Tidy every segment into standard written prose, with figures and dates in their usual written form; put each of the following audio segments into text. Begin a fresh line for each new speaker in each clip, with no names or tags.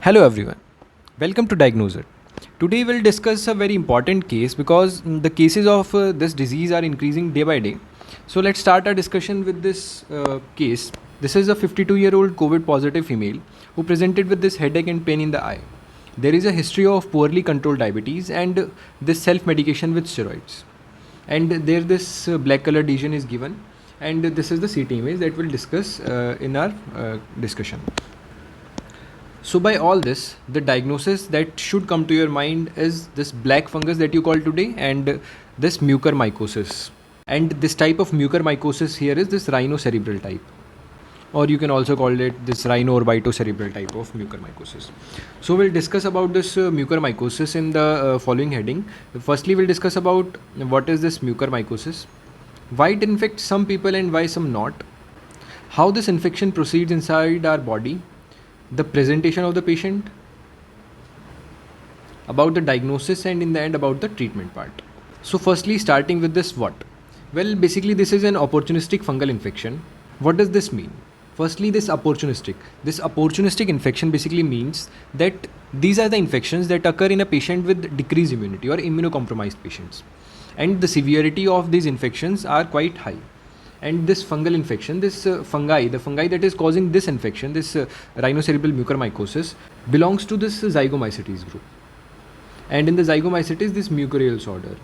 Hello everyone, welcome to Diagnoser. Today we'll discuss a very important case because the cases of this disease are increasing day by day. So let's start our discussion with this case. This is a 52-year-old COVID positive female who presented with this headache and pain in the eye. There is a history of poorly controlled diabetes and this self-medication with steroids. And there this black colored lesion is given, and this is the CT image that we'll discuss in our discussion. So, by all this, the diagnosis that should come to your mind is this black fungus that you call today and this mucormycosis. And this type of mucormycosis here is this rhinocerebral type, or you can also call it this rhino-orbitocerebral type of mucormycosis. So, we'll discuss about this mucormycosis in the following heading. Firstly, we'll discuss about what is this mucormycosis, why it infects some people and why some not, how this infection proceeds inside our body, the presentation of the patient, about the diagnosis, and in the end about the treatment part. So firstly, starting with this what? Well, basically this is an opportunistic fungal infection. What does this mean? Firstly, this opportunistic infection basically means that these are the infections that occur in a patient with decreased immunity or immunocompromised patients, and the severity of these infections are quite high. And this fungal infection, the fungi that is causing this infection, this rhinocerebral mucormycosis, belongs to this Zygomycetes group. And in the Zygomycetes, this mucorales order.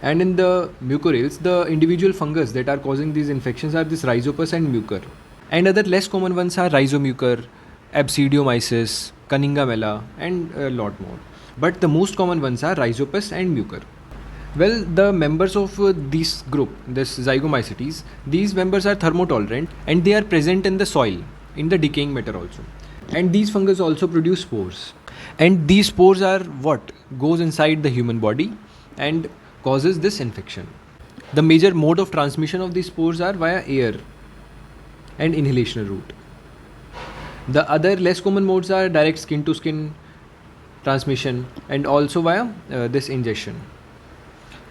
And in the mucorales, the individual fungus that are causing these infections are this Rhizopus and Mucor. And other less common ones are Rhizomucor, Absidiomyces, Cunningamella, and a lot more. But the most common ones are Rhizopus and Mucor. Well, the members of this group, this Zygomycetes, these members are thermotolerant and they are present in the soil, in the decaying matter also. And these fungus also produce spores. And these spores are what goes inside the human body and causes this infection. The major mode of transmission of these spores are via air and inhalational route. The other less common modes are direct skin to skin transmission and also via this ingestion.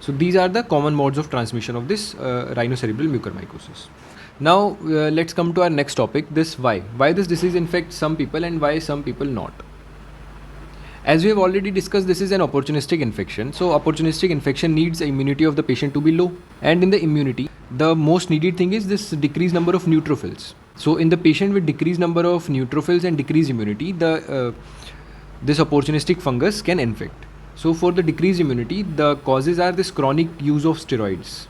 So these are the common modes of transmission of this rhinocerebral mucormycosis. Now let's come to our next topic, this why. Why this disease infects some people and why some people not. As we have already discussed, this is an opportunistic infection. So opportunistic infection needs the immunity of the patient to be low. And in the immunity, the most needed thing is this decreased number of neutrophils. So in the patient with decreased number of neutrophils and decreased immunity, this opportunistic fungus can infect. So for the decreased immunity, the causes are this chronic use of steroids.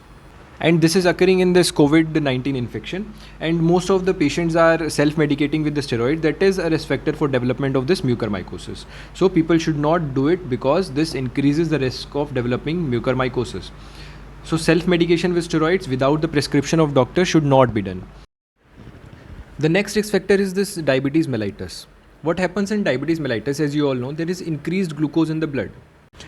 And this is occurring in this COVID-19 infection. And most of the patients are self-medicating with the steroid. That is a risk factor for development of this mucormycosis. So people should not do it because this increases the risk of developing mucormycosis. So self-medication with steroids without the prescription of doctor should not be done. The next risk factor is this diabetes mellitus. What happens in diabetes mellitus, as you all know, there is increased glucose in the blood.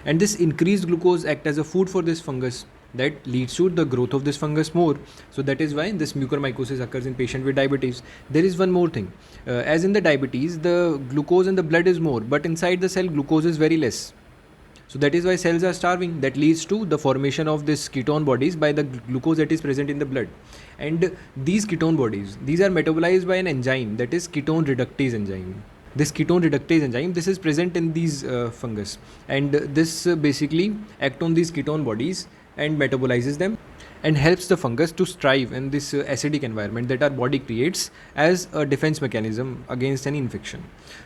And this increased glucose acts as a food for this fungus that leads to the growth of this fungus more. So that is why this mucormycosis occurs in patient with diabetes. There is one more thing. As in the diabetes, the glucose in the blood is more, but inside the cell glucose is very less. So that is why cells are starving. That leads to the formation of this ketone bodies by the glucose that is present in the blood. And these ketone bodies, these are metabolized by an enzyme, that is ketone reductase enzyme. This ketone reductase enzyme, this is present in these fungus, and this basically act on these ketone bodies and metabolizes them and helps the fungus to strive in this acidic environment that our body creates as a defense mechanism against any infection.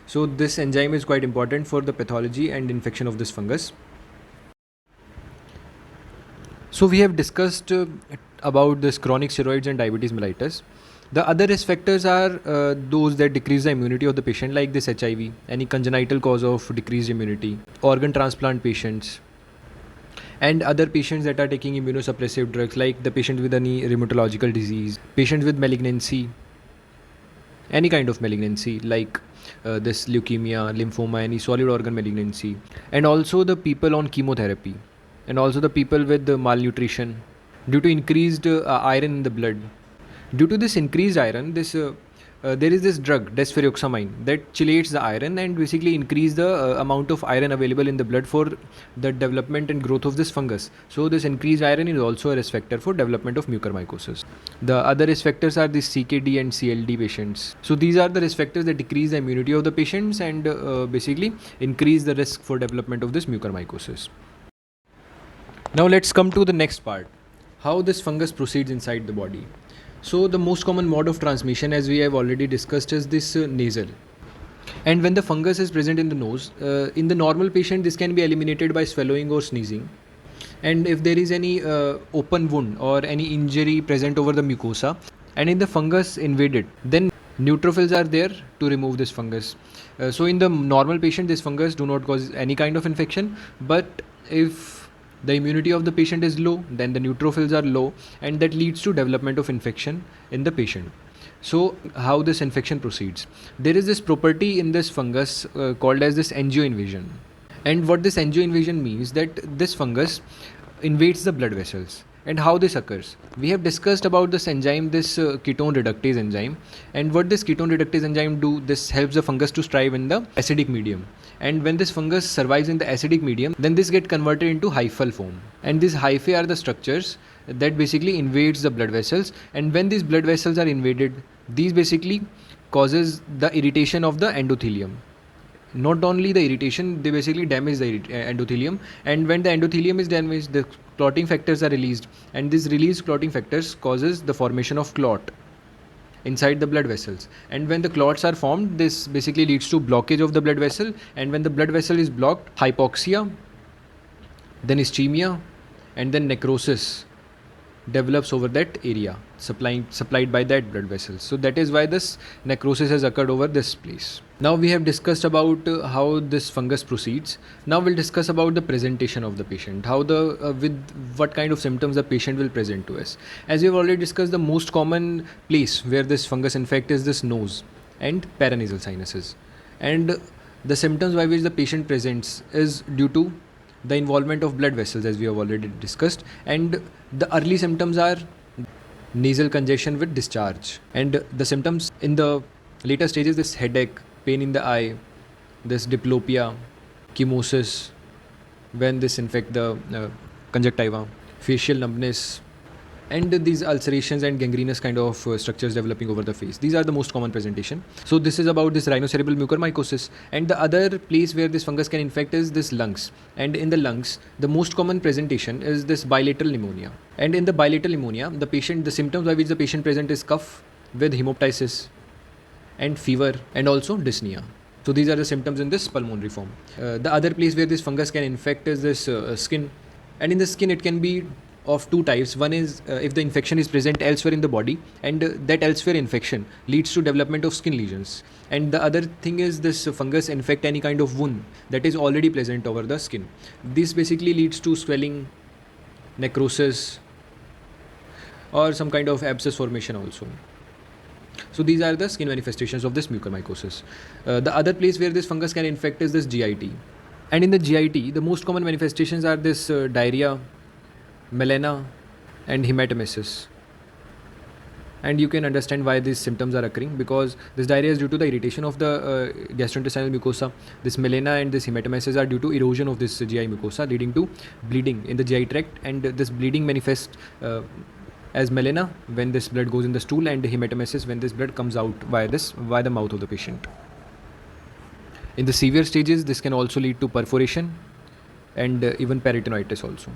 So this enzyme is quite important for the pathology and infection of this fungus. So we have discussed about this chronic steroids and diabetes mellitus. The other risk factors are those that decrease the immunity of the patient, like this HIV, any congenital cause of decreased immunity, organ transplant patients, and other patients that are taking immunosuppressive drugs, like the patient with any rheumatological disease, patients with malignancy, any kind of malignancy like this leukemia, lymphoma, any solid organ malignancy, and also the people on chemotherapy, and also the people with the malnutrition due to increased iron in the blood. Due to this increased iron, this there is this drug desferrioxamine that chelates the iron and basically increase the amount of iron available in the blood for the development and growth of this fungus. So this increased iron is also a risk factor for development of mucormycosis. The other risk factors are the CKD and CLD patients. So these are the risk factors that decrease the immunity of the patients and basically increase the risk for development of this mucormycosis. Now let's come to the next part, how this fungus proceeds inside the body. So the most common mode of transmission, as we have already discussed, is this nasal. And when the fungus is present in the nose, in the normal patient this can be eliminated by swallowing or sneezing. And if there is any open wound or any injury present over the mucosa and in the fungus invaded, then neutrophils are there to remove this fungus. So in the normal patient this fungus do not cause any kind of infection, but if the immunity of the patient is low, then the neutrophils are low, and that leads to development of infection in the patient. So how this infection proceeds? There is this property in this fungus called as this angioinvasion. And what this angioinvasion means, that this fungus invades the blood vessels. And how this occurs? We have discussed about this enzyme, this ketone reductase enzyme. And what this ketone reductase enzyme do, this helps the fungus to strive in the acidic medium. And when this fungus survives in the acidic medium, then this get converted into hyphal form. And these hyphae are the structures that basically invades the blood vessels. And when these blood vessels are invaded, these basically causes the irritation of the endothelium. Not only the irritation, they basically damage the endothelium, and when the endothelium is damaged, the clotting factors are released, and these released clotting factors causes the formation of clot inside the blood vessels. And when the clots are formed, this basically leads to blockage of the blood vessel, and when the blood vessel is blocked, hypoxia, then ischemia, and then necrosis develops over that area supplied by that blood vessels. So that is why this necrosis has occurred over this place. Now we have discussed about how this fungus proceeds. Now we'll discuss about the presentation of the patient, how the with what kind of symptoms the patient will present to us. As we have already discussed, the most common place where this fungus infect is this nose and paranasal sinuses, and the symptoms by which the patient presents is due to the involvement of blood vessels, as we have already discussed, and the early symptoms are nasal congestion with discharge, and the symptoms in the later stages, this headache, pain in the eye, this diplopia, chemosis when this infect the conjunctiva, facial numbness, and these ulcerations and gangrenous kind of structures developing over the face. These are the most common presentation. So this is about this rhinocerebral mucormycosis. And the other place where this fungus can infect is this lungs. And in the lungs, the most common presentation is this bilateral pneumonia. And in the bilateral pneumonia, the symptoms by which the patient present is cough with hemoptysis and fever and also dyspnea. So these are the symptoms in this pulmonary form. The other place where this fungus can infect is this skin. And in the skin, it can be of two types. One is if the infection is present elsewhere in the body, and that elsewhere infection leads to development of skin lesions. And the other thing is this fungus infect any kind of wound that is already present over the skin. This basically leads to swelling, necrosis, or some kind of abscess formation also. So these are the skin manifestations of this mucormycosis. The other place where this fungus can infect is this GIT. And in the GIT, the most common manifestations are this diarrhea, melena, and hematemesis. And you can understand why these symptoms are occurring, because this diarrhea is due to the irritation of the gastrointestinal mucosa. This melena and this hematemesis are due to erosion of this GI mucosa, leading to bleeding in the GI tract, and this bleeding manifests as melena when this blood goes in the stool, and hematemesis when this blood comes out via the mouth of the patient. In the severe stages, this can also lead to perforation and even peritonitis also.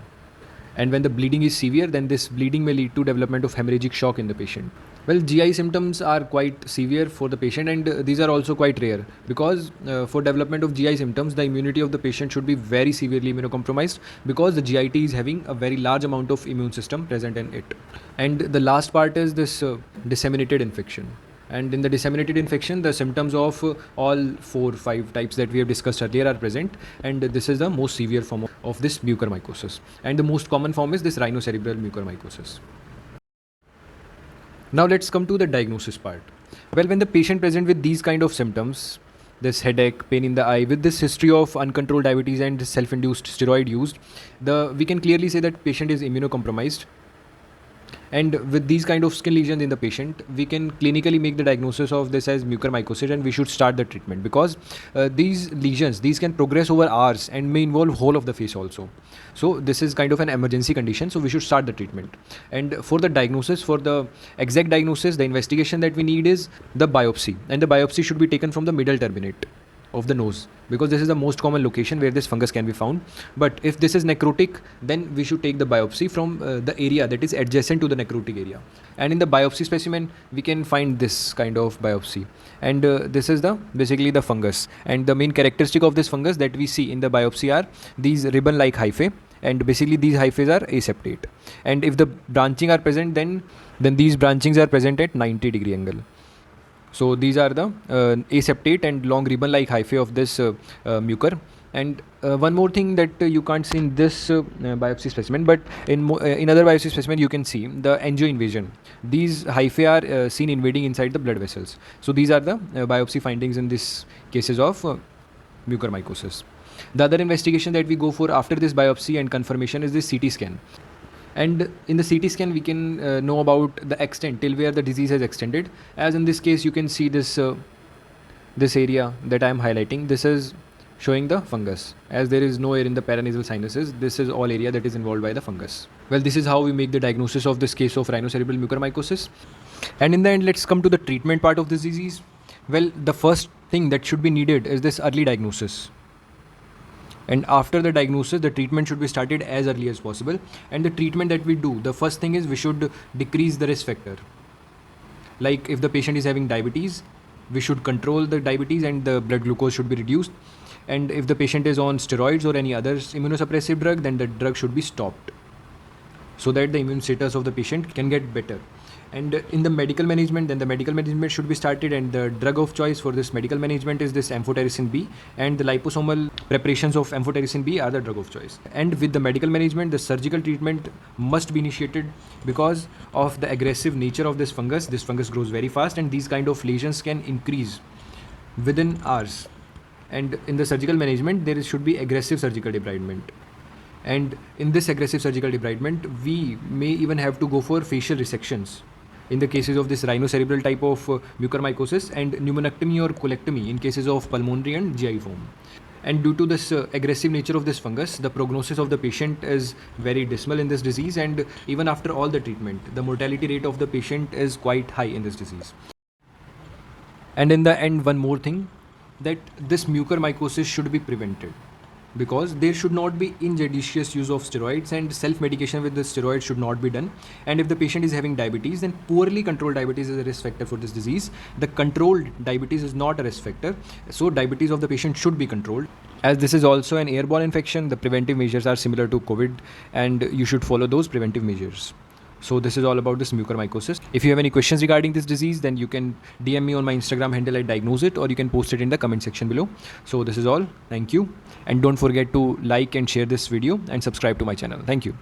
And when the bleeding is severe, then this bleeding may lead to development of hemorrhagic shock in the patient. Well, GI symptoms are quite severe for the patient, and these are also quite rare, because for development of GI symptoms, the immunity of the patient should be very severely immunocompromised, because the GIT is having a very large amount of immune system present in it. And the last part is this disseminated infection. And in the disseminated infection, the symptoms of all 4-5 types that we have discussed earlier are present, and this is the most severe form of this mucormycosis. And the most common form is this rhinocerebral mucormycosis. Now let's come to the diagnosis part. Well, when the patient present with these kind of symptoms, this headache, pain in the eye, with this history of uncontrolled diabetes and self-induced steroid use, we can clearly say that patient is immunocompromised. And with these kind of skin lesions in the patient, we can clinically make the diagnosis of this as mucormycosis, and we should start the treatment, because these lesions, these can progress over hours and may involve whole of the face also. So this is kind of an emergency condition, so we should start the treatment. And for the diagnosis, for the exact diagnosis, the investigation that we need is the biopsy, and the biopsy should be taken from the middle turbinate of the nose, because this is the most common location where this fungus can be found. But if this is necrotic, then we should take the biopsy from the area that is adjacent to the necrotic area. And in the biopsy specimen, we can find this kind of biopsy, and this is the basically the fungus. And the main characteristic of this fungus that we see in the biopsy are these ribbon like hyphae, and basically these hyphae are aseptate. And if the branching are present, then these branchings are present at 90-degree angle. So these are the aseptate and long ribbon-like hyphae of this mucor. And one more thing that you can't see in this biopsy specimen, but in other biopsy specimen you can see the angioinvasion. These hyphae are seen invading inside the blood vessels. So these are the biopsy findings in these cases of mucormycosis. The other investigation that we go for after this biopsy and confirmation is this CT scan. And in the CT scan, we can know about the extent till where the disease has extended. As in this case, you can see this this area that I am highlighting. This is showing the fungus. As there is no air in the paranasal sinuses, this is all area that is involved by the fungus. Well, this is how we make the diagnosis of this case of rhinocerebral mucormycosis. And in the end, let's come to the treatment part of this disease. Well, the first thing that should be needed is this early diagnosis. And after the diagnosis, the treatment should be started as early as possible. And the treatment that we do, the first thing is we should decrease the risk factor. Like if the patient is having diabetes, we should control the diabetes and the blood glucose should be reduced. And if the patient is on steroids or any other immunosuppressive drug, then the drug should be stopped, so that the immune status of the patient can get better. And in the medical management, then the medical management should be started, and the drug of choice for this medical management is this amphotericin B, and the liposomal preparations of amphotericin B are the drug of choice. And with the medical management, the surgical treatment must be initiated, because of the aggressive nature of this fungus. This fungus grows very fast, and these kind of lesions can increase within hours. And in the surgical management, there should be aggressive surgical debridement. And in this aggressive surgical debridement, we may even have to go for facial resections in the cases of this rhinocerebral type of mucormycosis, and pneumonectomy or colectomy in cases of pulmonary and GI foam. And due to this aggressive nature of this fungus, the prognosis of the patient is very dismal in this disease, and even after all the treatment, the mortality rate of the patient is quite high in this disease. And in the end, one more thing, that this mucormycosis should be prevented, because there should not be injudicious use of steroids, and self-medication with the steroids should not be done. And if the patient is having diabetes, then poorly controlled diabetes is a risk factor for this disease. The controlled diabetes is not a risk factor, so diabetes of the patient should be controlled. As this is also an airborne infection, the preventive measures are similar to COVID, and you should follow those preventive measures. So this is all about this mucormycosis. If you have any questions regarding this disease, then you can DM me on my Instagram handle at DiagnoseIt, or you can post it in the comment section below. So this is all. Thank you. And don't forget to like and share this video and subscribe to my channel. Thank you.